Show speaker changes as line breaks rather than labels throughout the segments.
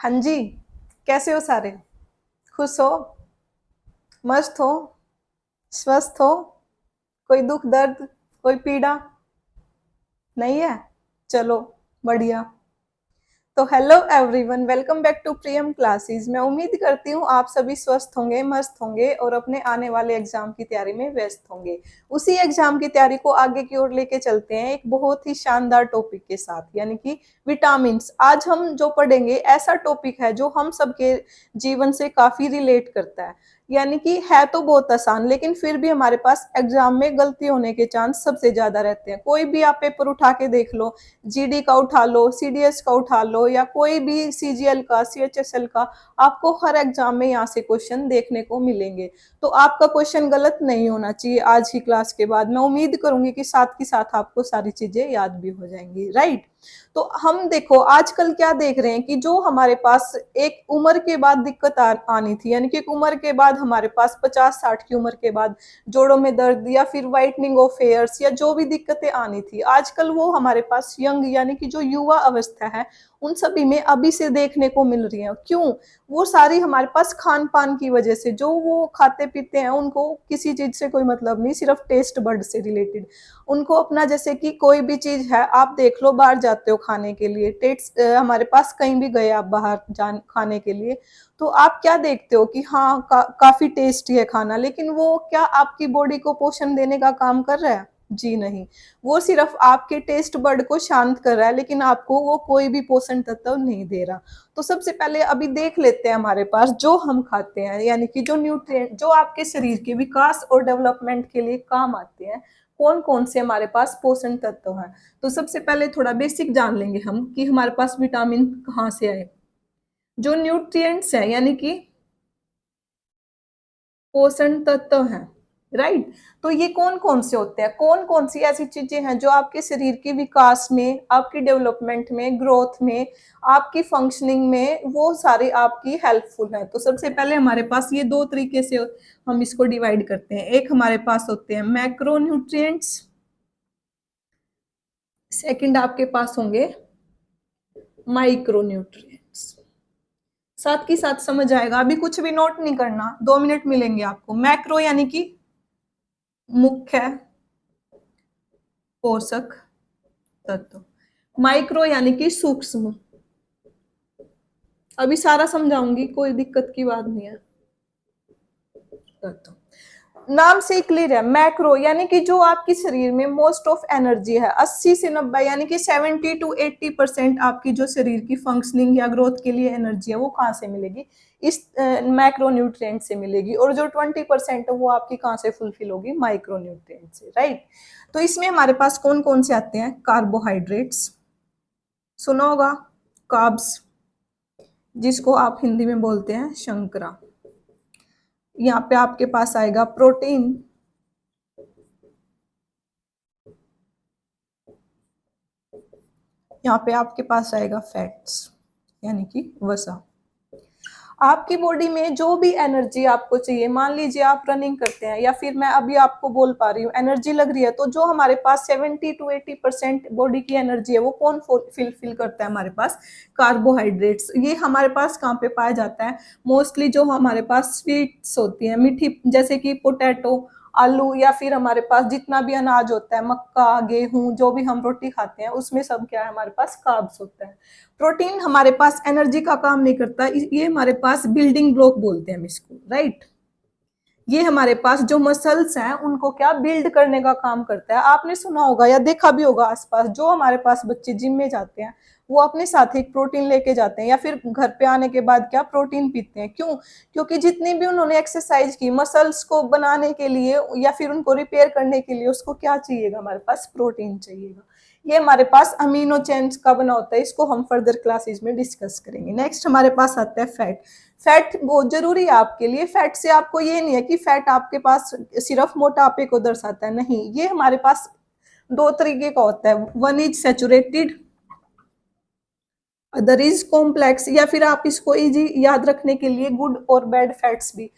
हाँ जी। कैसे हो सारे? खुश हो? मस्त हो? स्वस्थ हो? कोई दुख दर्द, कोई पीड़ा नहीं है? चलो, बढ़िया। तो hello everyone, welcome back to Priyam classes. मैं उम्मीद करती हूँ आप सभी स्वस्थ होंगे, मस्त होंगे और अपने आने वाले एग्जाम की तैयारी में व्यस्त होंगे। उसी एग्जाम की तैयारी को आगे की ओर लेके चलते हैं एक बहुत ही शानदार टॉपिक के साथ, यानी कि विटामिन्स। आज हम जो पढ़ेंगे ऐसा टॉपिक है जो हम सबके जीवन से काफी रिलेट करता है। यानी कि है तो बहुत आसान, लेकिन फिर भी हमारे पास एग्जाम में गलती होने के चांस सबसे ज्यादा रहते हैं। कोई भी आप पेपर उठा के देख लो, जीडी का उठा लो, सीडीएस का उठा लो, या कोई भी सीजीएल का, सीएचएसएल का, आपको हर एग्जाम में यहाँ से क्वेश्चन देखने को मिलेंगे। तो आपका क्वेश्चन गलत नहीं होना चाहिए। आज की क्लास के बाद मैं उम्मीद करूंगी कि साथ के साथ आपको सारी चीजें याद भी हो जाएंगी, राइट। तो हम देखो आजकल क्या देख रहे हैं कि जो हमारे पास एक उम्र के बाद दिक्कत आनी थी, यानी कि एक उम्र के बाद हमारे पास 50-60 की उम्र के बाद जोड़ों में दर्द या फिर वाइटनिंग ऑफ हेयर्स या जो भी दिक्कतें आनी थी, आजकल वो हमारे पास यंग यानी कि जो युवा अवस्था है उन सभी में अभी से देखने को मिल रही है। क्यों? वो सारी हमारे पास खान पान की वजह से, जो वो खाते पीते हैं उनको किसी चीज से कोई मतलब नहीं, सिर्फ टेस्ट बर्ड से रिलेटेड उनको अपना। जैसे कि कोई भी चीज है, आप देख लो, बाहर जाते हो खाने के लिए, टेस्ट हमारे पास कहीं भी गए आप बाहर जान खाने के लिए, तो आप क्या देखते हो कि हाँ काफी टेस्टी है खाना, लेकिन वो क्या आपकी बॉडी को पोषण देने का काम कर रहा है? जी नहीं। वो सिर्फ आपके टेस्ट बर्ड को शांत कर रहा है, लेकिन आपको वो कोई भी पोषण तत्व नहीं दे रहा। तो सबसे पहले अभी देख लेते हैं हमारे पास जो हम खाते हैं, यानी कि जो न्यूट्रिएंट जो आपके शरीर के विकास और डेवलपमेंट के लिए काम आते हैं, कौन कौन से हमारे पास पोषण तत्व हैं। तो सबसे पहले थोड़ा बेसिक जान लेंगे हम कि हमारे पास विटामिन कहाँ से आए। जो न्यूट्रिएंट्स हैं, यानी कि पोषण तत्व हैं, राइट। तो ये कौन कौन से होते हैं, कौन कौन सी ऐसी चीजें हैं जो आपके शरीर के विकास में, आपकी डेवलपमेंट में, ग्रोथ में, आपकी फंक्शनिंग में, वो सारे आपकी हेल्पफुल है। तो सबसे पहले हमारे पास ये दो तरीके से हम इसको डिवाइड करते हैं। एक हमारे पास होते हैं मैक्रो न्यूट्रिएंट्स, सेकंड आपके पास होंगे माइक्रो न्यूट्रिएंट्स। साथ के साथ समझ आएगा, अभी कुछ भी नोट नहीं करना, 2 मिनट मिलेंगे आपको। मैक्रो यानी कि मुख्य पोषक तत्व, माइक्रो यानी कि सूक्ष्म। अभी सारा समझाऊंगी, कोई दिक्कत की बात नहीं है। तत्व नाम से क्लियर है। मैक्रो यानी कि जो आपकी शरीर में मोस्ट ऑफ एनर्जी है, 80 से 90 यानी कि 70 to 80% आपकी जो शरीर की फंक्शनिंग या ग्रोथ के लिए एनर्जी है वो कहाँ से मिलेगी? इस मैक्रो न्यूट्रिएंट से मिलेगी। और जो 20% है वो आपकी कहाँ से फुलफिल होगी? माइक्रो न्यूट्रिएंट से, राइट। तो इसमें हमारे पास कौन कौन से आते हैं? कार्बोहाइड्रेट्स, सुना होगा, कार्ब्स, जिसको आप हिंदी में बोलते हैं शंकरा। यहाँ पे आपके पास आएगा प्रोटीन, यहाँ पे आपके पास आएगा फैट्स यानी कि वसा। आपकी बॉडी में जो भी एनर्जी आपको चाहिए, मान लीजिए आप रनिंग करते हैं, या फिर मैं अभी आपको बोल पा रही हूँ एनर्जी लग रही है, तो जो हमारे पास 70 to 80% बॉडी की एनर्जी है वो कौन फिल करता है? हमारे पास कार्बोहाइड्रेट्स। ये हमारे पास कहाँ पे पाया जाता है? मोस्टली जो हमारे पास स्वीट्स होती है, मीठी, जैसे कि पोटैटो, आलू, या फिर हमारे पास जितना भी अनाज होता है, मक्का, गेहूं, जो भी हम रोटी खाते हैं उसमें सब क्या है? हमारे पास कार्ब्स होता है। प्रोटीन हमारे पास एनर्जी का काम नहीं करता, ये हमारे पास बिल्डिंग ब्लॉक बोलते हैं हम इसको, राइट। ये हमारे पास जो मसल्स हैं उनको क्या बिल्ड करने का काम करता है। आपने सुना होगा या देखा भी होगा आसपास, जो हमारे पास बच्चे जिम में जाते हैं वो अपने साथ एक प्रोटीन लेके जाते हैं, या फिर घर पे आने के बाद क्या प्रोटीन पीते हैं। क्यों? क्योंकि जितनी भी उन्होंने एक्सरसाइज की मसल्स को बनाने के लिए या फिर उनको रिपेयर करने के लिए, उसको क्या चाहिएगा? हमारे पास प्रोटीन चाहिएगा। ये हमारे पास अमीनो चेन्स का बना होता है, इसको हम फर्दर क्लासेस में डिस्कस करेंगे। नेक्स्ट हमारे पास आता है फैट। फैट बहुत जरूरी है आपके लिए। फैट से आपको ये नहीं है कि फैट आपके पास सिर्फ मोटापे को दर्शाता है, नहीं, ये हमारे पास दो तरीके का होता है। One is saturated, other is complex, या फिर आप इसको इजी याद रखने के लिए गुड और बैड फैट्स भी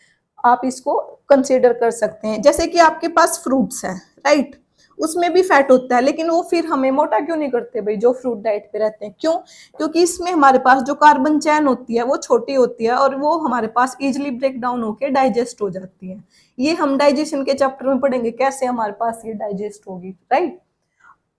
आप इसको कंसीडर कर सकते हैं। जैसे कि आपके पास फ्रूट्स हैं, राइट, उसमें भी फैट होता है, लेकिन वो फिर हमें मोटा क्यों नहीं करते भाई जो फ्रूट डाइट पे रहते हैं? क्यों? क्योंकि इसमें हमारे पास जो कार्बन चैन होती है वो छोटी होती है और वो हमारे पास इजिली ब्रेक डाउन होकर डाइजेस्ट हो जाती है। ये हम डाइजेशन के चैप्टर में पढ़ेंगे कैसे हमारे पास ये डाइजेस्ट होगी, राइट।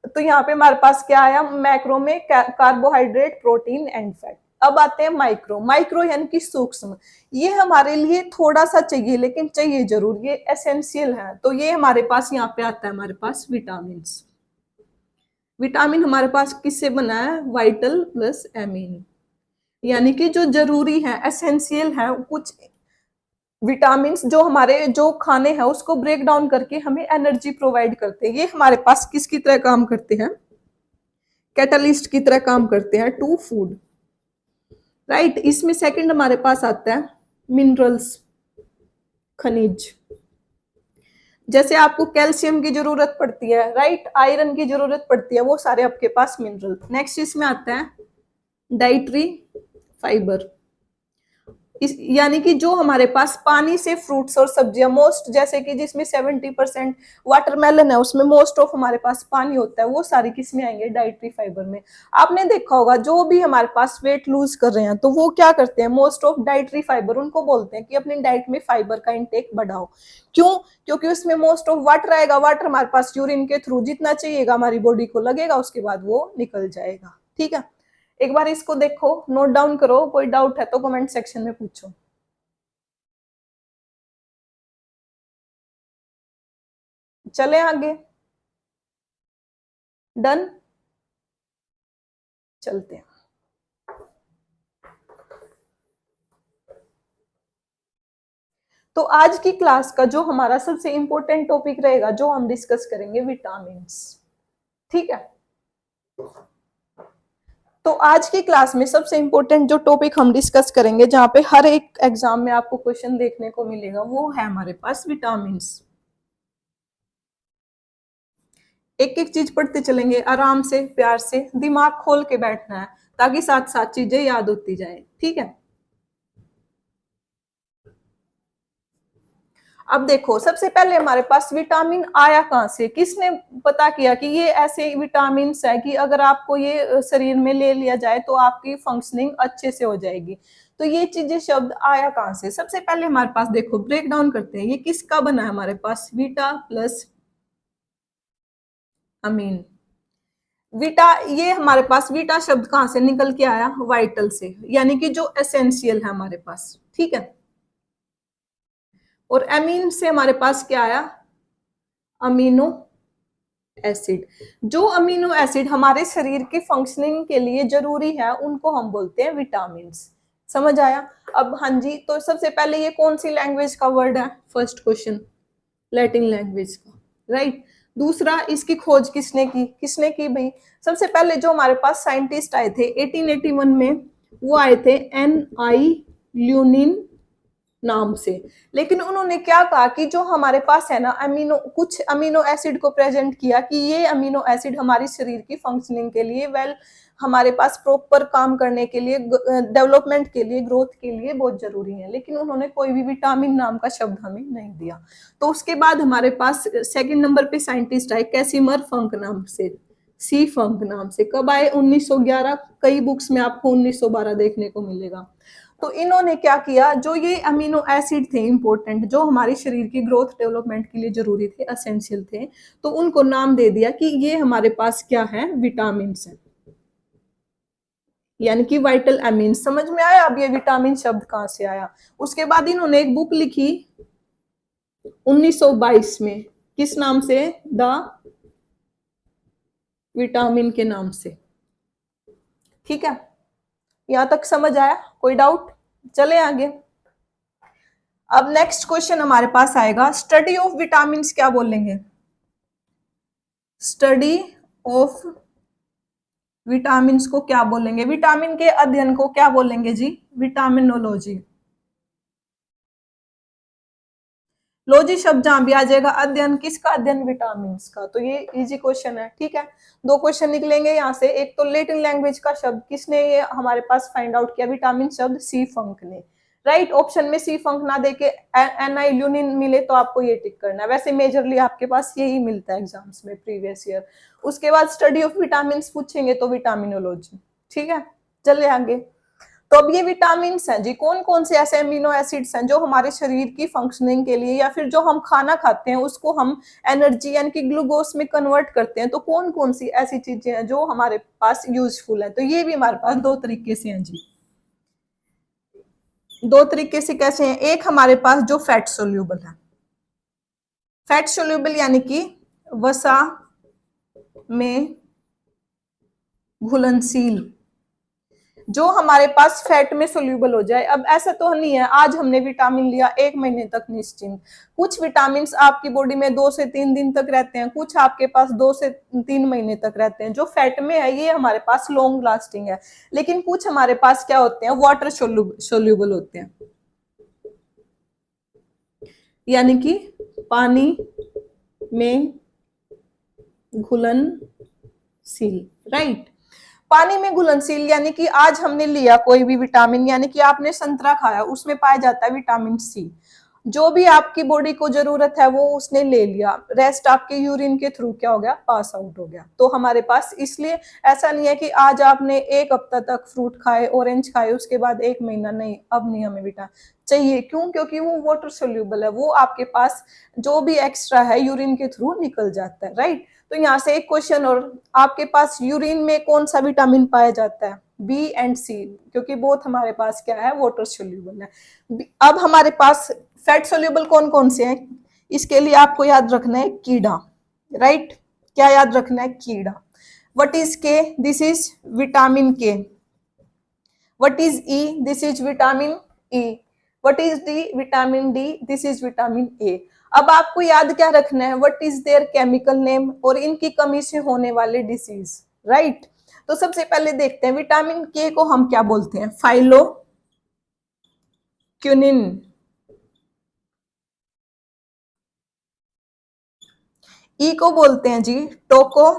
तो यहाँ पे हमारे पास क्या आया? मैक्रो में कार्बोहाइड्रेट, प्रोटीन एंड फैट। अब आते हैं माइक्रो। माइक्रो यानी कि सूक्ष्म। ये हमारे लिए थोड़ा सा चाहिए, लेकिन चाहिए जरूर, ये एसेंशियल है। तो ये हमारे पास यहाँ पे आता है हमारे पास विटामिन। विटामिन हमारे पास किससे बना है? वाइटल प्लस एमीन, यानी कि जो जरूरी है, एसेंशियल है। कुछ विटामिन जो हमारे जो खाने हैं उसको ब्रेक डाउन करके हमें एनर्जी प्रोवाइड करते हैं। ये हमारे पास किसकी तरह काम करते हैं? कैटलिस्ट की तरह काम करते हैं टू फूड, राइट। इसमें सेकंड हमारे पास आता है मिनरल्स, खनिज। जैसे आपको कैल्शियम की जरूरत पड़ती है, राइट, आयरन की जरूरत पड़ती है, वो सारे आपके पास मिनरल। नेक्स्ट इसमें आता है डाइटरी फाइबर, यानी कि जो हमारे पास पानी से फ्रूट्स और सब्जियां मोस्ट, जैसे कि जिसमें 70% वाटरमेलन है उसमें मोस्ट ऑफ हमारे पास पानी होता है, वो सारी किस में आएंगे? डाइटरी फाइबर में। आपने देखा होगा जो भी हमारे पास वेट लूज कर रहे हैं तो वो क्या करते हैं? मोस्ट ऑफ डाइटरी फाइबर, उनको बोलते हैं कि अपनी डाइट में फाइबर का इंटेक बढ़ाओ। क्यों? क्योंकि उसमें मोस्ट ऑफ वाटर आएगा। वाटर हमारे पास यूरिन के थ्रू जितना चाहिएगा हमारी बॉडी को लगेगा, उसके बाद वो निकल जाएगा, ठीक है। एक बार इसको देखो, नोट डाउन करो, कोई डाउट है तो कमेंट सेक्शन में पूछो। चले आगे, डन, चलते हैं। तो आज की क्लास का जो हमारा सबसे इंपॉर्टेंट टॉपिक रहेगा, जो हम डिस्कस करेंगे, विटामिन्स, ठीक है। तो आज की क्लास में सबसे इंपॉर्टेंट जो टॉपिक हम डिस्कस करेंगे, जहां पे हर एक एग्जाम में आपको क्वेश्चन देखने को मिलेगा, वो है हमारे पास विटामिन्स। एक एक चीज पढ़ते चलेंगे आराम से, प्यार से, दिमाग खोल के बैठना है ताकि साथ साथ चीजें याद होती जाए, ठीक है। अब देखो, सबसे पहले हमारे पास विटामिन आया कहां से? किसने पता किया कि ये ऐसे विटामिन है कि अगर आपको ये शरीर में ले लिया जाए तो आपकी फंक्शनिंग अच्छे से हो जाएगी? तो ये चीजें, शब्द आया कहां से? सबसे पहले हमारे पास देखो, ब्रेक डाउन करते हैं, ये किसका बना है हमारे पास? वीटा प्लस अमीन। वीटा, ये हमारे पास वीटा शब्द कहां से निकल के आया? वाइटल से, यानी कि जो एसेंशियल है हमारे पास, ठीक है। और एमीन से हमारे पास क्या आया? Amino acid. जो अमीनो एसिड हमारे शरीर की फंक्शनिंग के लिए जरूरी है उनको हम बोलते हैं विटामिन। समझ आया? अब हाँ जी, तो सबसे पहले ये कौन सी लैंग्वेज का वर्ड है? फर्स्ट क्वेश्चन, लैटिन लैंग्वेज का, राइट। दूसरा, इसकी खोज किसने की? किसने की भाई? सबसे पहले जो हमारे पास साइंटिस्ट आए थे 1881 में, वो आए थे एन आई ल्यूनिन नाम से। लेकिन उन्होंने क्या कहा कि जो हमारे पास है ना अमीनो, कुछ अमीनो एसिड को प्रेजेंट किया कि ये अमीनो एसिड हमारे शरीर की फंक्शनिंग के लिए, हमारे पास प्रॉपर काम करने के लिए, डेवलपमेंट के लिए, ग्रोथ के लिए बहुत जरूरी है। लेकिन उन्होंने कोई भी विटामिन नाम का शब्द हमें नहीं दिया। तो उसके बाद हमारे पास सेकंड नंबर पे साइंटिस्ट आए कैसिमर फंक नाम से, सी फंक नाम से। कब आए? 1911। कई बुक्स में आपको 1912 देखने को मिलेगा। तो इन्होंने क्या किया, जो ये अमीनो एसिड थे इंपॉर्टेंट, जो हमारे शरीर की ग्रोथ डेवलपमेंट के लिए जरूरी थे, एसेंशियल थे, तो उनको नाम दे दिया कि ये हमारे पास क्या है? विटामिन है, यानी कि वाइटल अमीन। समझ में आया अब ये विटामिन शब्द कहां से आया? उसके बाद इन्होंने एक बुक लिखी 1922 में, किस नाम से? द विटामिन के नाम से, ठीक है। यहां तक समझ आया? कोई डाउट? चले आगे। अब नेक्स्ट क्वेश्चन हमारे पास आएगा, स्टडी ऑफ विटामिन क्या बोलेंगे? स्टडी ऑफ विटामिन को क्या बोलेंगे? विटामिन के अध्ययन को क्या बोलेंगे जी? विटामिनोलॉजी। लॉजी शब्द जहां भी आ जाएगा, अध्ययन किसका? अध्ययन विटामिन का। तो ये इजी क्वेश्चन है, ठीक है। दो क्वेश्चन निकलेंगे यहाँ से। एक तो लेटिन लैंग्वेज का शब्द किसने ये हमारे पास फाइंड आउट किया? विटामिन शब्द सी फंक ने, राइट। ऑप्शन में सी फंक ना देके एनाइल्यूनिन मिले तो आपको ये टिक करना है। वैसे मेजरली आपके पास यही मिलता है एग्जाम्स में प्रीवियस ईयर। उसके बाद स्टडी ऑफ विटामिन पूछेंगे तो विटामिनोलॉजी। ठीक है, चलिए आगे। तो अब ये विटामिन हैं जी, कौन कौन से ऐसे अमीनो एसिड्स हैं जो हमारे शरीर की फंक्शनिंग के लिए या फिर जो हम खाना खाते हैं उसको हम एनर्जी यानी कि ग्लूकोज में कन्वर्ट करते हैं, तो कौन कौन सी ऐसी चीजें हैं जो हमारे पास यूजफुल है। तो ये भी हमारे पास दो तरीके से हैं जी। दो तरीके से कैसे हैं? एक हमारे पास जो फैट सोल्यूबल है, फैट सोल्यूबल यानी कि वसा में घुलनशील, जो हमारे पास फैट में सोल्यूबल हो जाए। अब ऐसा तो नहीं है आज हमने विटामिन लिया 1 महीने तक निश्चिंत, कुछ विटामिन आपकी बॉडी में 2 से 3 दिन तक रहते हैं, कुछ आपके पास 2 से 3 महीने तक रहते हैं। जो फैट में है ये हमारे पास लॉन्ग लास्टिंग है, लेकिन कुछ हमारे पास क्या होते हैं, वाटर सोल्यूबल होते हैं, यानी कि पानी में घुलनशील। राइट, पानी में घुलनशील यानी कि आज हमने लिया कोई भी विटामिन, यानी कि आपने संतरा खाया, उसमें पाया जाता है विटामिन सी। जो भी आपकी बॉडी को जरूरत है वो उसने ले लिया, रेस्ट आपके यूरिन के थ्रू क्या हो गया, पास आउट हो गया। तो हमारे पास इसलिए ऐसा नहीं है कि आज आपने 1 हफ्ता तक फ्रूट खाए, ऑरेंज खाए, उसके बाद 1 महीना नहीं, अब नहीं हमें विटामिन चाहिए। क्यों? क्योंकि वो वाटर सोल्यूबल है, वो आपके पास जो भी एक्स्ट्रा है यूरिन के थ्रू निकल जाता है। राइट, तो यहाँ से एक क्वेश्चन और, आपके पास यूरिन में कौन सा विटामिन पाया जाता है? बी एंड सी, क्योंकि बोथ हमारे पास क्या है, वाटर सोल्यूबल है। अब हमारे पास फैट सोल्यूबल कौन कौन से हैं, इसके लिए आपको याद रखना है कीड़ा। राइट, क्या याद रखना है? कीड़ा। व्हाट इज के? दिस इज विटामिन के। What is E? This is vitamin E. What is D? Vitamin D. This is vitamin A. अब आपको याद क्या रखना है, what is there chemical name और इनकी कमी से होने वाले डिसीज। राइट, तो सबसे पहले देखते हैं विटामिन के को हम क्या बोलते हैं, फाइलो क्यूनिन। ई को बोलते हैं जी टोको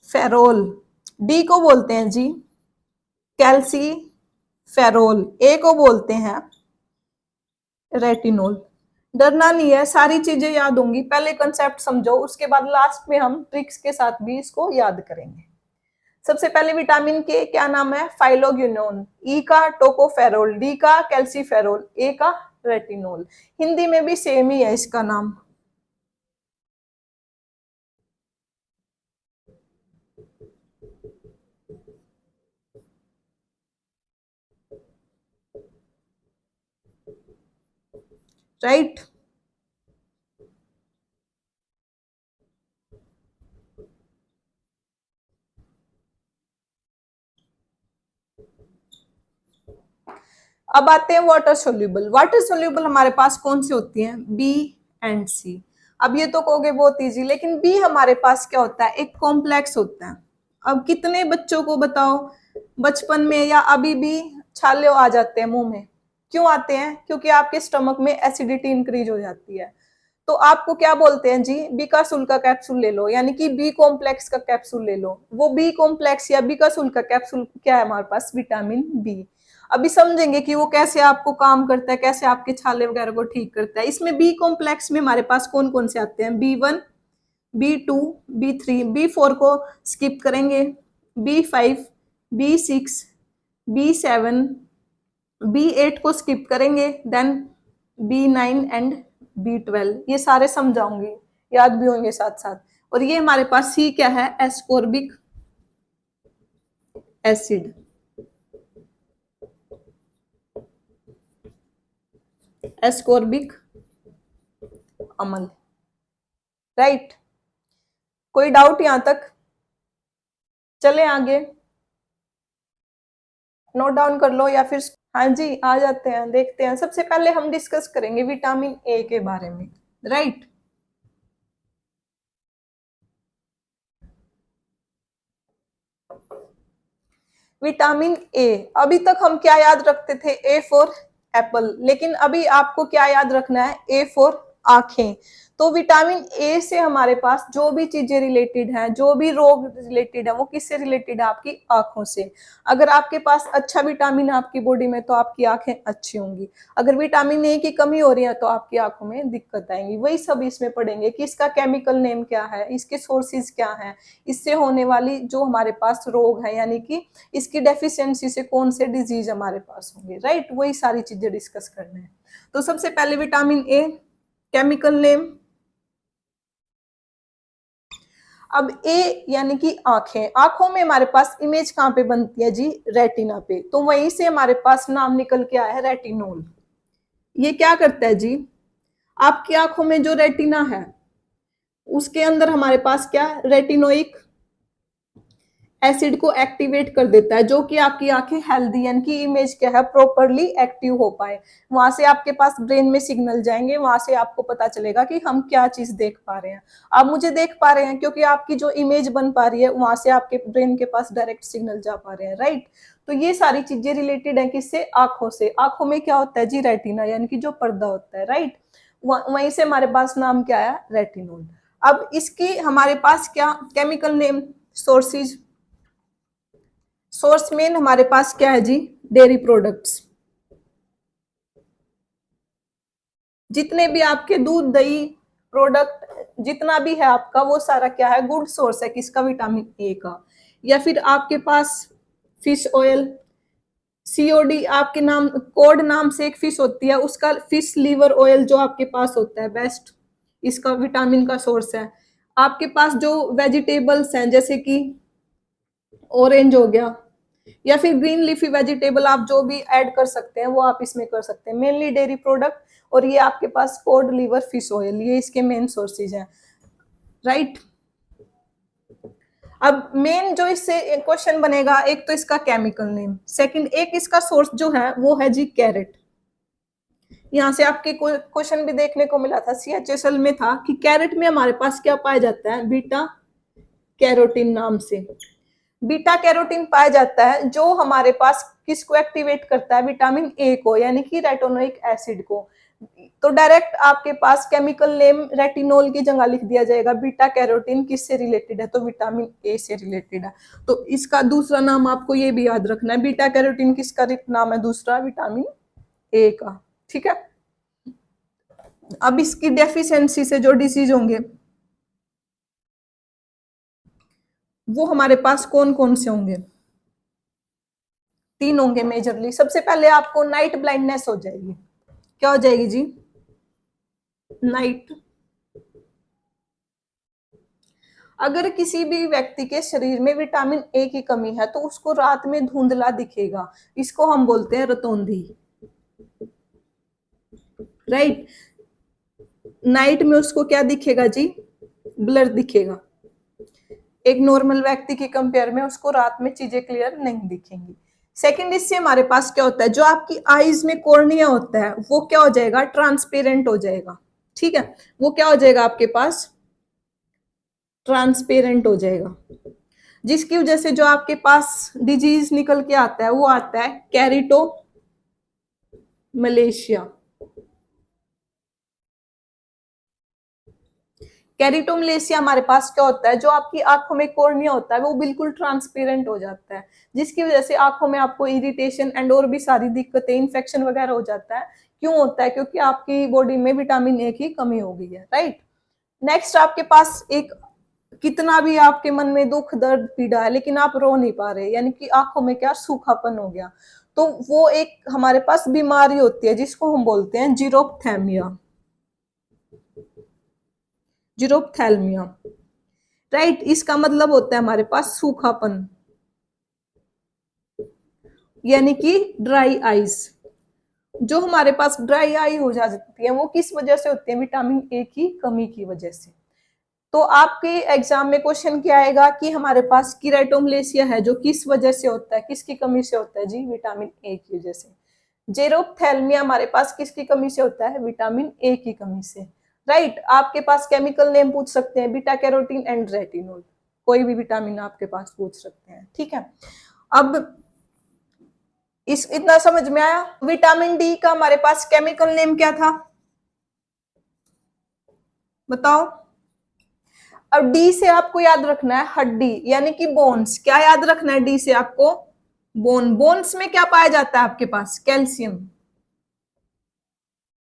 फेरोल। डी को बोलते हैं जी कैल्सी फेरोल। ए को बोलते हैं रेटिनोल। डरना नहीं है, सारी चीजें याद होंगी, पहले कंसेप्ट समझो, उसके बाद लास्ट में हम ट्रिक्स के साथ भी इसको याद करेंगे। सबसे पहले विटामिन के क्या नाम है, फाइलोग्यूनोन। ई का टोकोफेरोल, डी का कैल्सीफेरोल, ए का रेटिनोल। हिंदी में भी सेम ही है इसका नाम। राइट, अब आते हैं वाटर सोल्यूबल। वाटर सोल्यूबल हमारे पास कौन सी होती हैं, बी एंड सी। अब ये तो कहोगे बहुत इजी, लेकिन बी हमारे पास क्या होता है, एक कॉम्प्लेक्स होता है। अब कितने बच्चों को बताओ बचपन में या अभी भी छाले आ जाते हैं मुंह में? क्यों आते हैं? क्योंकि आपके स्टमक में एसिडिटी इंक्रीज हो जाती है। तो आपको क्या बोलते हैं जी, बीकासुल का कैप्सूल ले लो, यानी कि बी कॉम्प्लेक्स का कैप्सूल ले लो। वो बी कॉम्प्लेक्स या बीकासुल का कैप्सूल क्या है हमारे पास, विटामिन बी। अभी समझेंगे कि वो कैसे आपको काम करता है, कैसे आपके छाले वगैरह को ठीक करता है। इसमें बी कॉम्प्लेक्स में हमारे पास कौन कौन से आते हैं, B1, B2, B3, B4 को स्किप करेंगे, B5, B6, B7, B8 को स्किप करेंगे, देन B9 एंड B12। ये सारे समझाऊंगी, याद भी होंगे साथ साथ। और ये हमारे पास सी क्या है, एस्कोर्बिक एसिड। एस्कोर्बिक अम्ल। राइट, कोई डाउट यहां तक? चले आगे, नोट डाउन कर लो या फिर हाँ जी आ जाते हैं, देखते हैं। सबसे पहले हम डिस्कस करेंगे विटामिन ए के बारे में। राइट, विटामिन ए, अभी तक हम क्या याद रखते थे, ए फॉर एप्पल, लेकिन अभी आपको क्या याद रखना है, ए फॉर आंखें। तो विटामिन ए से हमारे पास जो भी चीजें रिलेटेड है, जो भी रोग रिलेटेड है, वो किससे रिलेटेड है? आपकी आंखों से। अगर आपके पास अच्छा विटामिन है आपकी बॉडी में तो आपकी आंखें अच्छी होंगी। अगर विटामिन ए की कमी हो रही है तो आपकी आंखों में दिक्कत आएंगी। वही सब इसमें पढ़ेंगे कि इसका केमिकल नेम क्या है, इसके सोर्सेज क्या है, इससे होने वाली जो हमारे पास रोग है, यानी कि इसकी डेफिशिएंसी से कौन से डिजीज हमारे पास होंगे, राइट। वही सारी चीजें डिस्कस करने हैं। तो सबसे पहले विटामिन ए, केमिकल नेम। अब ए यानी कि आंखें, आंखों में हमारे पास इमेज कहाँ पे बनती है जी? रेटिना पे। तो वहीं से हमारे पास नाम निकल के आया है रेटिनोल। ये क्या करता है जी? आपकी आंखों में जो रेटिना है उसके अंदर हमारे पास क्या, रेटिनोइक एसिड को एक्टिवेट कर देता है, जो कि आपकी आंखें हेल्दी यानी कि इमेज क्या है, प्रॉपरली एक्टिव हो पाए। वहां से आपके पास ब्रेन में सिग्नल जाएंगे, वहां से आपको पता चलेगा कि हम क्या चीज देख पा रहे हैं। आप मुझे देख पा रहे हैं क्योंकि आपकी जो इमेज बन पा रही है वहां से आपके ब्रेन के पास डायरेक्ट सिग्नल जा पा रहे हैं, राइट। तो ये सारी चीजें रिलेटेड है किससे? आंखों से। आंखों में क्या होता है जी? रेटिना, यानी कि जो पर्दा होता है, राइट। वहीं से हमारे पास नाम क्या आया? रेटिनोल। अब इसकी हमारे पास क्या chemical name, sources. Source main हमारे पास क्या है जी? Dairy products. जितने भी आपके दूध दही प्रोडक्ट जितना भी है आपका, वो सारा क्या है? गुड सोर्स है किसका? विटामिन ए का। या फिर आपके पास फिश ऑयल, सीओडी आपके नाम कोड नाम से एक फिश होती है, उसका फिश लीवर ऑयल जो आपके पास होता है बेस्ट, इसका विटामिन का सोर्स है। आपके पास जो वेजिटेबल्स हैं जैसे कि ऑरेंज हो गया, या फिर ग्रीन लीफी वेजिटेबल आप जो भी ऐड कर सकते हैं वो आप इसमें कर सकते हैं। मेनली डेयरी प्रोडक्ट, और ये आपके पास कोड लिवर फिश ऑयल, ये इसके मेन सोर्सेज हैं, राइट। अब मेन जो इससे क्वेश्चन बनेगा, एक तो इसका केमिकल नेम, सेकंड एक इसका सोर्स जो है वो है जी कैरेट। यहाँ से आपके क्वेश्चन भी देखने को मिला था, CHSL में था कि कैरेट में हमारे पास क्या पाया जाता है? बीटा कैरोटीन नाम से। बीटा कैरोटीन पाया जाता है जो हमारे पास किसको एक्टिवेट करता है? विटामिन ए को, यानी कि रेटिनोइक एसिड को। तो डायरेक्ट आपके पास केमिकल नेम रेटिनोल की जगह लिख दिया जाएगा। बीटा कैरोटीन किससे रिलेटेड है? तो विटामिन ए से रिलेटेड है। तो इसका दूसरा नाम आपको ये भी याद रखना है, बीटा कैरोटीन किसका नाम है दूसरा? विटामिन ए का, ठीक है। अब इसकी डेफिशिएंसी से जो डिसीज होंगे वो हमारे पास कौन कौन से होंगे? 3 होंगे मेजरली। सबसे पहले आपको नाइट ब्लाइंडनेस हो जाएगी। क्या हो जाएगी जी? नाइट। अगर किसी भी व्यक्ति के शरीर में विटामिन ए की कमी है तो उसको रात में धुंधला दिखेगा, इसको हम बोलते हैं रतौंधी, राइट। नाइट में उसको क्या दिखेगा जी? ब्लर दिखेगा। एक नॉर्मल व्यक्ति की कंपेयर में उसको रात में चीजें क्लियर नहीं दिखेंगी। सेकंड, इससे हमारे पास क्या होता है? जो आपकी आईज में कॉर्निया होता है वो क्या हो जाएगा? ट्रांसपेरेंट हो जाएगा, ठीक है। वो क्या हो जाएगा आपके पास? ट्रांसपेरेंट हो जाएगा, जिसकी वजह से जो आपके पास डिजीज निकल के आता है वो आता है कैरिटो मलेशिया। कैरिटोमलेशिया हमारे पास क्या होता है? जो आपकी आंखों में कॉर्निया होता है वो बिल्कुल ट्रांसपेरेंट हो जाता है, जिसकी वजह से आंखों में आपको इरिटेशन एंड और भी सारी दिक्कतें, इन्फेक्शन वगैरह हो जाता है। क्यों होता है? क्योंकि आपकी बॉडी में विटामिन ए की कमी हो गई है, राइट। नेक्स्ट, आपके पास एक, कितना भी आपके मन में दुख दर्द पीड़ा है लेकिन आप रो नहीं पा रहे, यानी कि आंखों में क्या? सूखापन हो गया। तो वो एक हमारे पास बीमारी होती है जिसको हम बोलते हैं जीरोप्थेमिया, जीरोप्थेल्मिया, राइट। इसका मतलब होता है हमारे पास सूखापन, यानी कि ड्राई आईज। जो हमारे पास ड्राई आई हो जाती है वो किस वजह से होती है? विटामिन ए की कमी की वजह से। तो आपके एग्जाम में क्वेश्चन क्या आएगा कि हमारे पास कीरेटोमलेशिया है जो किस वजह से होता है? किसकी कमी से होता है जी? विटामिन ए की वजह से। जेरोप्थेल्मिया हमारे पास किसकी कमी से होता है? विटामिन ए की कमी से, राइट। आपके पास केमिकल नेम पूछ सकते हैं, बीटा कैरोटीन एंड रेटिनोल, कोई भी विटामिन आपके पास पूछ सकते हैं, ठीक है। अब इस इतना समझ में आया? विटामिन डी का हमारे पास केमिकल नेम क्या था? बताओ। अब डी से आपको याद रखना है हड्डी यानी कि बोन्स। क्या याद रखना है डी से आपको? बोन। बोन्स में क्या पाया जाता है आपके पास? कैल्शियम।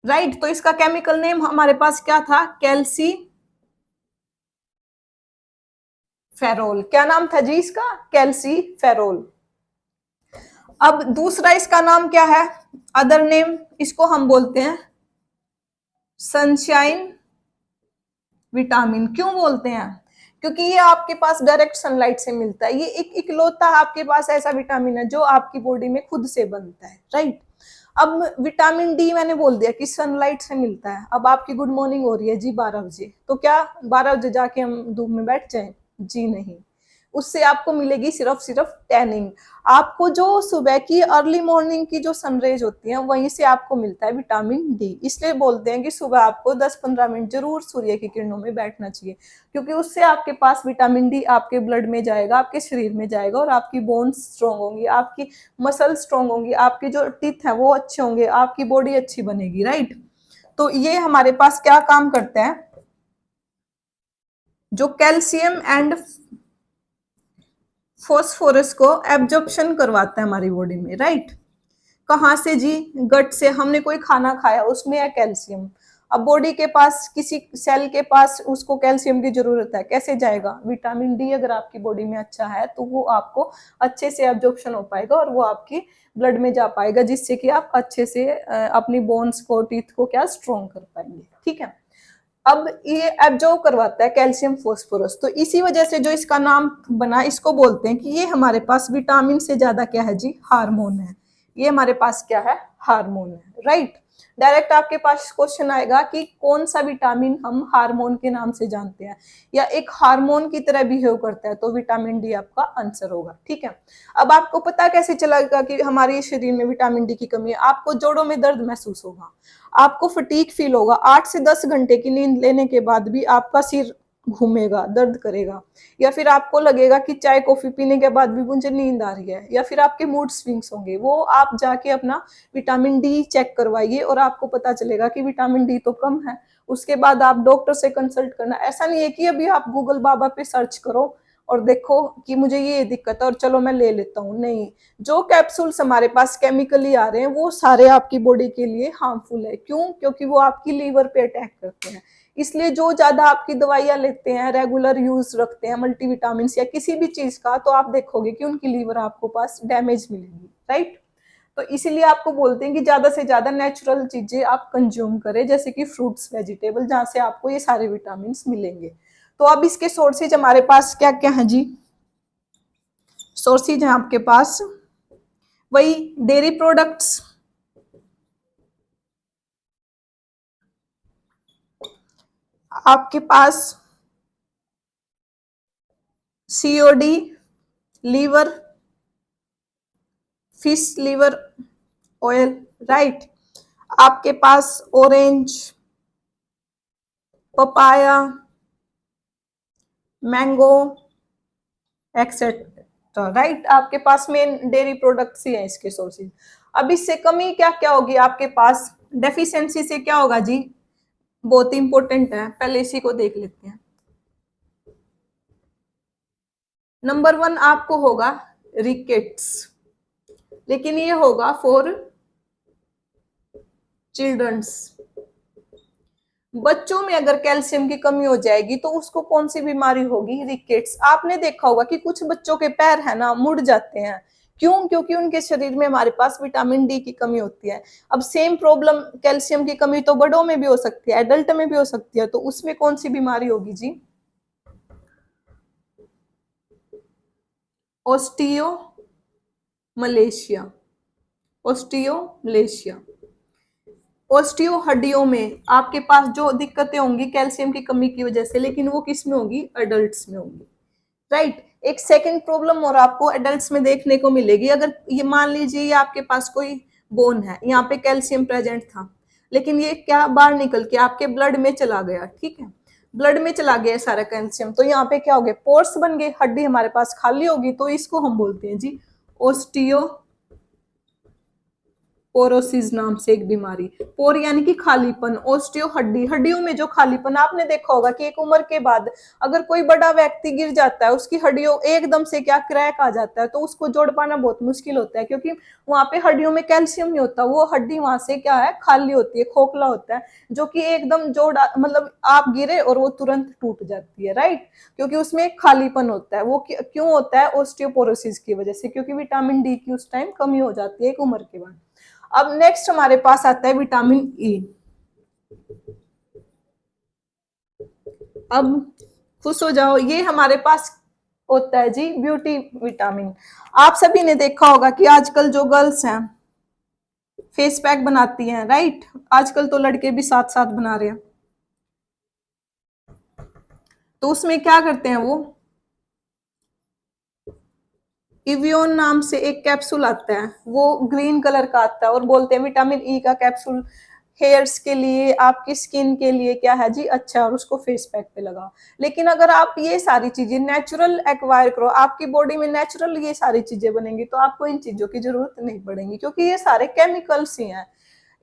राइट। तो इसका केमिकल नेम हमारे पास क्या था? कैल्सी फेरोल। क्या नाम था जी इसका? कैल्सी फेरोल। अब दूसरा इसका नाम क्या है? अदर नेम इसको हम बोलते हैं सनशाइन विटामिन। क्यों बोलते हैं? क्योंकि ये आपके पास डायरेक्ट सनलाइट से मिलता है। ये एक इकलौता आपके पास ऐसा विटामिन है जो आपकी बॉडी में खुद से बनता है। राइट। अब विटामिन डी मैंने बोल दिया कि सनलाइट से मिलता है। अब आपकी गुड मॉर्निंग हो रही है जी 12 बजे, तो क्या 12 बजे जाके हम धूप में बैठ जाएं? जी नहीं। उससे आपको मिलेगी सिर्फ सिर्फ टैनिंग। आपको जो सुबह की अर्ली मॉर्निंग की जो सनरेज होती है वहीं से आपको मिलता है विटामिन डी। इसलिए बोलते हैं कि सुबह आपको 10-15 मिनट जरूर सूर्य की किरणों में बैठना चाहिए, क्योंकि उससे आपके पास विटामिन डी आपके ब्लड में जाएगा, आपके शरीर में जाएगा, और आपकी बोन्स स्ट्रांग होंगी, आपकी मसल स्ट्रांग होंगी, आपके जो टीथ है वो अच्छे होंगे, आपकी बॉडी अच्छी बनेगी। राइट। तो ये हमारे पास क्या काम करते हैं? जो कैल्शियम एंड फॉस्फोरस को एब्जॉर्प्शन करवाता है हमारी बॉडी में। राइट। कहाँ से जी? गट से। हमने कोई खाना खाया उसमें है कैल्शियम। अब बॉडी के पास किसी सेल के पास उसको कैल्शियम की जरूरत है, कैसे जाएगा? विटामिन डी अगर आपकी बॉडी में अच्छा है तो वो आपको अच्छे से एब्जॉर्प्शन हो पाएगा और वो आपकी ब्लड में जा पाएगा, जिससे कि आप अच्छे से अपनी बोन्स को, टीथ को क्या स्ट्रॉन्ग कर पाएंगे। ठीक है। अब ये एब्जॉर्ब करवाता है कैल्शियम फॉस्फोरस, तो इसी वजह से जो इसका नाम बना, इसको बोलते हैं कि ये हमारे पास विटामिन से ज्यादा क्या है जी? हार्मोन है। ये हमारे पास क्या है? हार्मोन है। राइट। डायरेक्ट आपके पास क्वेश्चन आएगा कि कौन सा विटामिन हम हार्मोन के नाम से जानते हैं या एक हार्मोन की तरह बिहेव करता है, तो विटामिन डी आपका आंसर होगा। ठीक है। अब आपको पता कैसे चलेगा कि हमारे शरीर में विटामिन डी की कमी है? आपको जोड़ों में दर्द महसूस होगा, आपको फटीक फील होगा, 8 से 10 घंटे की नींद लेने के बाद भी आपका सिर घूमेगा, दर्द करेगा, या फिर आपको लगेगा कि चाय कॉफी पीने के बाद भी मुझे नींद आ रही है, या फिर आपके मूड स्विंग्स होंगे। वो आप जाके अपना विटामिन डी चेक करवाइए और आपको पता चलेगा कि विटामिन डी तो कम है। उसके बाद आप डॉक्टर से कंसल्ट करना। ऐसा नहीं है कि अभी आप गूगल बाबा पे सर्च करो और देखो कि मुझे ये दिक्कत है और चलो मैं ले लेता हूँ। नहीं, जो कैप्सूल्स हमारे पास केमिकली आ रहे हैं वो सारे आपकी बॉडी के लिए हार्मफुल है। क्यों? क्योंकि वो आपकी लीवर पे अटैक करते हैं। इसलिए जो ज्यादा आपकी दवाइयां लेते हैं, रेगुलर यूज रखते हैं मल्टीविटामिन या किसी भी चीज का, तो आप देखोगे कि उनकी लीवर आपको पास डैमेज मिलेगी। राइट। तो इसीलिए आपको बोलते हैं कि ज्यादा से ज्यादा नेचुरल चीजें आप कंज्यूम करें, जैसे कि फ्रूट्स, वेजिटेबल, जहां से आपको ये सारे विटामिन मिलेंगे। तो अब इसके सोर्सेज हमारे पास क्या क्या है जी? सोर्सेज है आपके पास वही डेयरी प्रोडक्ट्स, आपके पास cod, liver, fish liver oil. Right. आपके पास orange, papaya, mango, etcetera. Right. आपके पास मेन डेयरी प्रोडक्ट्स ही है इसके सोर्सेज। अब इससे कमी क्या क्या होगी आपके पास? डेफिशिएंसी से क्या होगा जी? बहुत इंपॉर्टेंट है, पहले इसी को देख लेते हैं। नंबर 1 आपको होगा रिकेट्स, लेकिन ये होगा फॉर चिल्ड्रंस। बच्चों में अगर कैल्शियम की कमी हो जाएगी तो उसको कौन सी बीमारी होगी? रिकेट्स। आपने देखा होगा कि कुछ बच्चों के पैर है ना मुड़ जाते हैं। क्यों? क्योंकि उनके शरीर में हमारे पास विटामिन डी की कमी होती है। अब सेम प्रॉब्लम कैल्शियम की कमी तो बड़ों में भी हो सकती है, एडल्ट में भी हो सकती है, तो उसमें कौन सी बीमारी होगी जी? Osteomalacia. Osteomalacia. Osteo हड्डियों में आपके पास जो दिक्कतें होंगी कैल्शियम की कमी की वजह से, लेकिन वो किस में होगी? एडल्ट्स में होगी। राइट। एक सेकंड प्रॉब्लम और आपको एडल्ट्स में देखने को मिलेगी। अगर ये मान लीजिए ये आपके पास कोई बोन है, यहाँ पे कैल्शियम प्रेजेंट था, लेकिन ये क्या बाहर निकल के आपके ब्लड में चला गया। ठीक है। ब्लड में चला गया सारा कैल्शियम, तो यहाँ पे क्या हो गया? पोर्स बन गए, हड्डी हमारे पास खाली होगी, तो इसको हम बोलते हैं जी ऑस्टियो पोरोसिस नाम से एक बीमारी। पोर यानी कि खालीपन, ओस्टियो हड्डी, हड्डियों में जो खालीपन, आपने देखा होगा कि एक उम्र के बाद अगर कोई बड़ा व्यक्ति गिर जाता है, उसकी हड्डियों एकदम से क्या क्रैक आ जाता है, तो उसको जोड़ पाना बहुत मुश्किल होता है, क्योंकि वहां पे हड्डियों में कैल्शियम नहीं होता, वो हड्डी वहां से क्या है, खाली होती है, खोखला होता है, जो कि एकदम जोड़ मतलब आप गिरे और वो तुरंत टूट जाती है, राइट, क्योंकि उसमें एक खालीपन होता है। वो क्यों होता है? ओस्टियोपोरोसिस की वजह से, क्योंकि विटामिन डी की उस टाइम कमी हो जाती है एक उम्र के बाद। अब नेक्स्ट हमारे पास आता है विटामिन ई। अब खुश हो जाओ, ये हमारे पास होता है जी ब्यूटी विटामिन। आप सभी ने देखा होगा कि आजकल जो गर्ल्स हैं फेस पैक बनाती हैं, राइट, आजकल तो लड़के भी साथ साथ बना रहे हैं, तो उसमें क्या करते हैं, वो इवियोन नाम से एक कैप्सूल आता है, वो ग्रीन कलर का आता है, और बोलते हैं विटामिन ई का कैप्सूल हेयर्स के लिए, आपकी स्किन के लिए क्या है जी, अच्छा है, और उसको फेस पैक पे लगाओ। लेकिन अगर आप ये सारी चीजें नेचुरल एक्वायर करो, आपकी बॉडी में नेचुरल ये सारी चीजें बनेंगी, तो आपको इन चीजों की जरूरत नहीं पड़ेगी, क्योंकि ये सारे केमिकल्स ही हैं।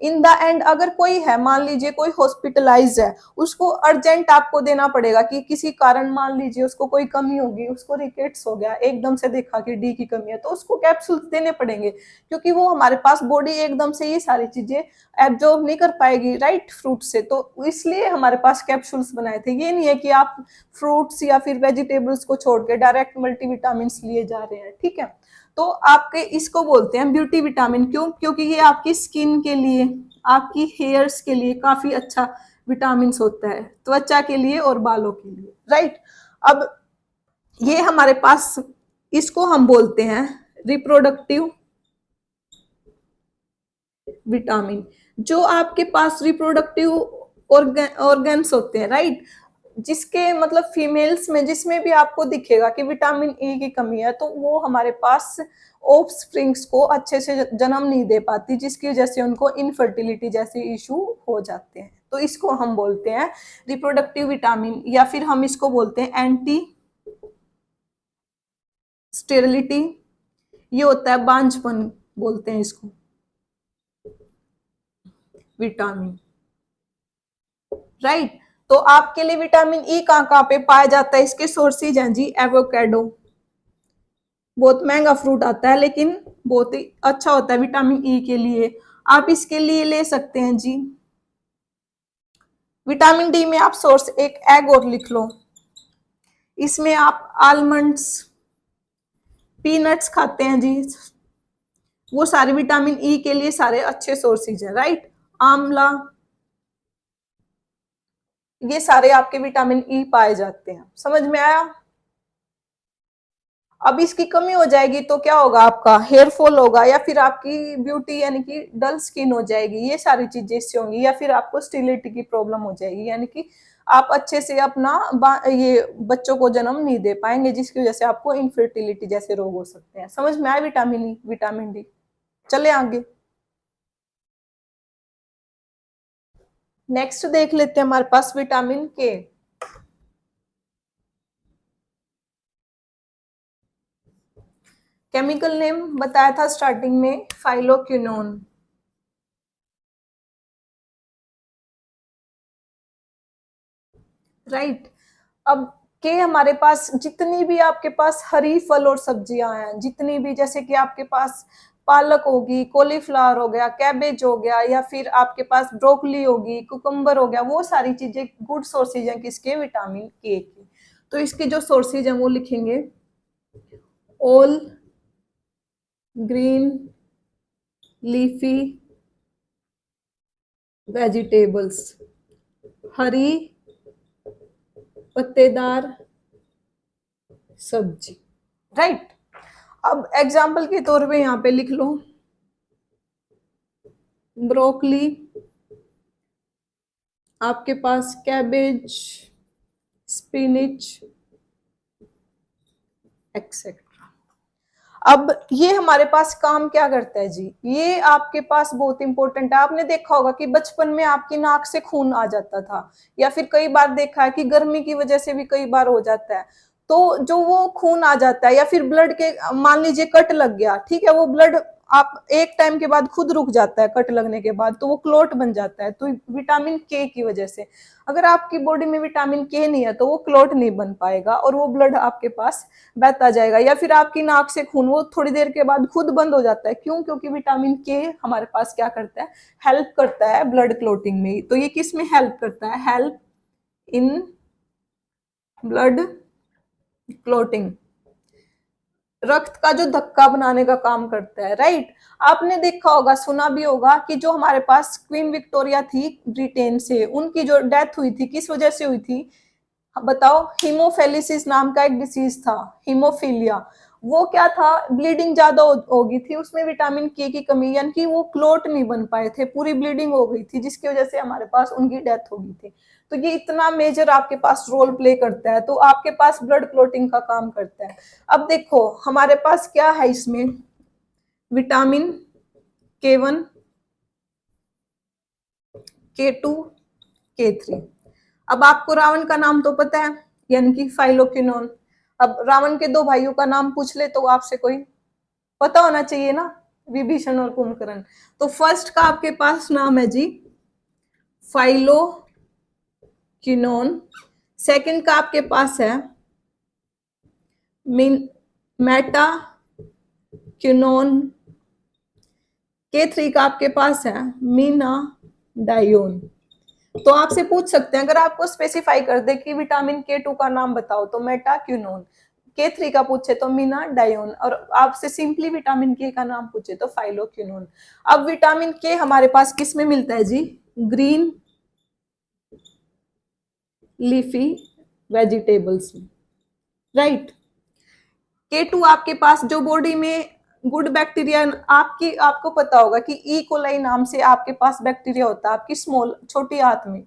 इन द एंड अगर कोई है, मान लीजिए कोई हॉस्पिटलाइज है, उसको अर्जेंट आपको देना पड़ेगा कि किसी कारण, मान लीजिए उसको कोई कमी होगी, उसको रिकेट्स हो गया, एकदम से देखा कि डी की कमी है, तो उसको कैप्सूल्स देने पड़ेंगे, क्योंकि वो हमारे पास बॉडी एकदम से ये सारी चीजें एब्जॉर्ब नहीं कर पाएगी, राइट, फ्रूट से, तो इसलिए हमारे पास कैप्सूल्स बनाए थे। ये नहीं है कि आप फ्रूट्स या फिर वेजिटेबल्स को छोड़ के डायरेक्ट मल्टीविटामिन लिए जा रहे हैं, ठीक है। तो आपके इसको बोलते हैं ब्यूटी विटामिन, क्यों? क्योंकि ये आपकी स्किन के लिए, आपकी हेयर्स के लिए काफी अच्छा विटामिन होता है, त्वचा के लिए और बालों के लिए, राइट। अब ये हमारे पास, इसको हम बोलते हैं रिप्रोडक्टिव विटामिन। जो आपके पास रिप्रोडक्टिव ऑर्गन्स होते हैं, राइट, जिसके मतलब फीमेल्स में, जिसमें भी आपको दिखेगा कि विटामिन ई की कमी है, तो वो हमारे पास ऑफ स्प्रिंग्स को अच्छे से जन्म नहीं दे पाती, जिसकी वजह से उनको इनफर्टिलिटी जैसे इशू हो जाते हैं। तो इसको हम बोलते हैं रिप्रोडक्टिव विटामिन, या फिर हम इसको बोलते हैं एंटी स्टेरिलिटी, ये होता है बांझपन, बोलते हैं इसको विटामिन, राइट। तो आपके लिए विटामिन ई कहाँ कहाँ पे पाया जाता है? इसके सोर्सेज हैं जी, एवोकेडो, बहुत महंगा फ्रूट आता है, लेकिन बहुत ही अच्छा होता है विटामिन ई के लिए। आप इसके लिए ले सकते हैं जी विटामिन डी में, आप सोर्स एक एग और लिख लो, इसमें आप आलमंड्स, पीनट्स खाते हैं जी, वो सारे विटामिन ई के लिए सारे अच्छे सोर्सेज हैं, राइट। आंवला, ये सारे आपके विटामिन ई पाए जाते हैं, समझ में आया? अब इसकी कमी हो जाएगी तो क्या होगा, आपका हेयर फॉल होगा, या फिर आपकी ब्यूटी यानी कि डल स्किन हो जाएगी, ये सारी चीजें इससे होंगी, या फिर आपको स्टेरिलिटी की प्रॉब्लम हो जाएगी, यानी कि आप अच्छे से अपना ये बच्चों को जन्म नहीं दे पाएंगे, जिसकी वजह से आपको इनफर्टिलिटी जैसे रोग हो सकते हैं। समझ में आया विटामिन ई, विटामिन डी? चले आगे, नेक्स्ट देख लेते हैं हमारे पास विटामिन के। केमिकल नेम बताया था स्टार्टिंग में, फाइलोक्विनोन, राइट। अब के हमारे पास जितनी भी आपके पास हरी फल और सब्जियां हैं, जितनी भी, जैसे कि आपके पास पालक होगी, कॉलीफ्लावर हो गया, कैबेज हो गया, या फिर आपके पास ब्रोकली होगी, कुकुम्बर हो गया, वो सारी चीजें गुड सोर्सेज हैं किसके? विटामिन के की। तो इसके जो सोर्सेज हैं वो लिखेंगे, ऑल ग्रीन लीफी वेजिटेबल्स, हरी पत्तेदार सब्जी, राइट। अब एग्जाम्पल के तौर पे यहाँ पे लिख लो, ब्रोकली, आपके पास कैबेज, स्पिनिच, एक्सेट्रा। अब ये हमारे पास काम क्या करता है जी, ये आपके पास बहुत इंपॉर्टेंट है। आपने देखा होगा कि बचपन में आपकी नाक से खून आ जाता था, या फिर कई बार देखा है कि गर्मी की वजह से भी कई बार हो जाता है, तो जो वो खून आ जाता है, या फिर ब्लड के, मान लीजिए कट लग गया, ठीक है, वो ब्लड आप एक टाइम के बाद खुद रुक जाता है, कट लगने के बाद, तो वो क्लोट बन जाता है, तो विटामिन के की वजह से। अगर आपकी बॉडी में विटामिन के नहीं है तो वो क्लोट नहीं बन पाएगा और वो ब्लड आपके पास बहता जाएगा। या फिर आपकी नाक से खून वो थोड़ी देर के बाद खुद बंद हो जाता है। क्यों? क्योंकि विटामिन के हमारे पास क्या करता है, हेल्प करता है ब्लड क्लोटिंग में। तो ये किस में हेल्प करता है? हेल्प इन ब्लड क्लोटिंग, रक्त का जो धक्का बनाने का काम करता है, राइट। आपने देखा होगा, सुना भी होगा कि जो हमारे पास क्वीन विक्टोरिया थी ब्रिटेन से, उनकी जो डेथ हुई थी किस वजह से हुई थी? बताओ। हीमोफेलिसिस नाम का एक डिसीज था, हीमोफीलिया। वो क्या था? ब्लीडिंग ज्यादा हो गई थी, उसमें विटामिन के की कमी, यानी कि वो क्लोट नहीं बन पाए थे, पूरी ब्लीडिंग हो गई थी, जिसकी वजह से हमारे पास उनकी डेथ हो गई थी। तो ये इतना मेजर आपके पास रोल प्ले करता है, तो आपके पास ब्लड क्लोटिंग का काम करता है। अब देखो हमारे पास क्या है इसमें, विटामिन K1, K2, K3। अब आपको रावण का नाम तो पता है, यानी कि फाइलोक्विनोन। अब रावण के दो भाइयों का नाम पूछ ले तो आपसे कोई पता होना चाहिए ना, विभीषण और कुंभकर्ण। तो फर्स्ट का आपके पास नाम है जी फाइलोक्विनोन, सेकंड का आपके पास है मेटाक्विनोन, K3 का आपके पास है मीना डायोन। तो आपसे पूछ सकते हैं, अगर आपको स्पेसिफाई कर दे कि विटामिन K2 का नाम बताओ तो मेटाक्विनोन, K3 का पूछे तो मीना डायोन, और आपसे सिंपली विटामिन के का नाम पूछे तो फाइलोक्विनोन। अब विटामिन के हमारे पास किस में मिलता है जी? ग्रीन लीफी वेजिटेबल्स में, राइट। K2 आपके पास जो बॉडी में गुड बैक्टीरिया, आपको पता होगा कि ई कोलाई नाम से आपके पास बैक्टीरिया होता है आपकी स्मॉल छोटी आंत में,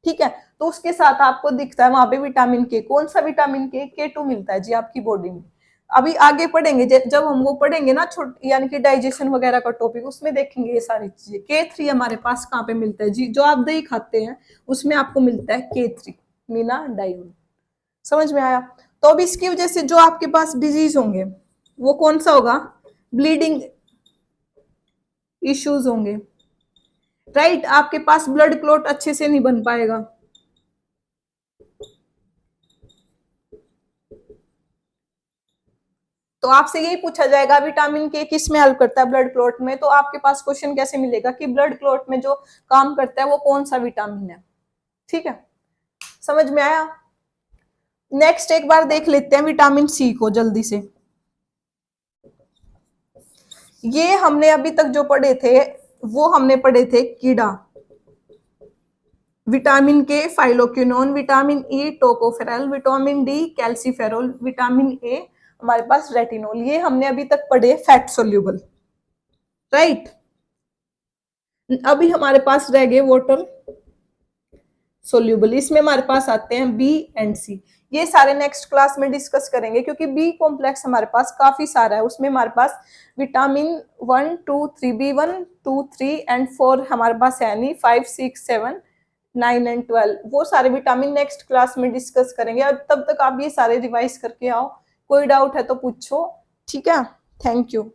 ठीक है। तो उसके साथ आपको दिखता है वहां पे विटामिन के। कौन सा विटामिन के? K2 मिलता है जी आपकी बॉडी में। अभी आगे पढ़ेंगे, जब हम वो पढ़ेंगे ना यानी कि डाइजेशन वगैरह का टॉपिक, उसमें देखेंगे ये सारी चीजें। K3 हमारे पास कहाँ पे मिलता है जी? जो आप दही खाते हैं उसमें आपको मिलता है K3, मीना डायोन। समझ में आया? तो अब इसकी वजह से जो आपके पास डिजीज होंगे वो कौन सा होगा? ब्लीडिंग इश्यूज होंगे, राइट। आपके पास ब्लड क्लॉट अच्छे से नहीं बन पाएगा। तो आपसे यही पूछा जाएगा विटामिन के किस में हेल्प करता है ब्लड क्लॉट में, तो आपके पास क्वेश्चन कैसे मिलेगा कि ब्लड क्लॉट में जो काम करता है वो कौन सा विटामिन है, ठीक है। समझ में आया? नेक्स्ट एक बार देख लेते हैं विटामिन सी को जल्दी से। ये हमने अभी तक जो पढ़े थे वो हमने पढ़े थे कीड़ा, विटामिन के phylloquinone, vitamin E tocopherol, vitamin D calciferol, vitamin A हमारे पास रेटिनोल। ये हमने अभी तक पढ़े फैट सोल्यूबल, राइट। अभी हमारे पास रह गए वाटर सोल्यूबल, इसमें हमारे पास आते हैं बी एंड सी। ये सारे नेक्स्ट क्लास में डिस्कस करेंगे, क्योंकि बी कॉम्प्लेक्स हमारे पास काफी सारा है। उसमें हमारे पास विटामिन 1 2 3 B1 2 3 एंड 4 हमारे पास है नहीं, 5 6 7 9 एंड 12 वो सारे विटामिन नेक्स्ट क्लास में डिस्कस करेंगे। और तब तक आप ये सारे रिवाइज करके आओ, कोई डाउट है तो पूछो, ठीक है। Thank you.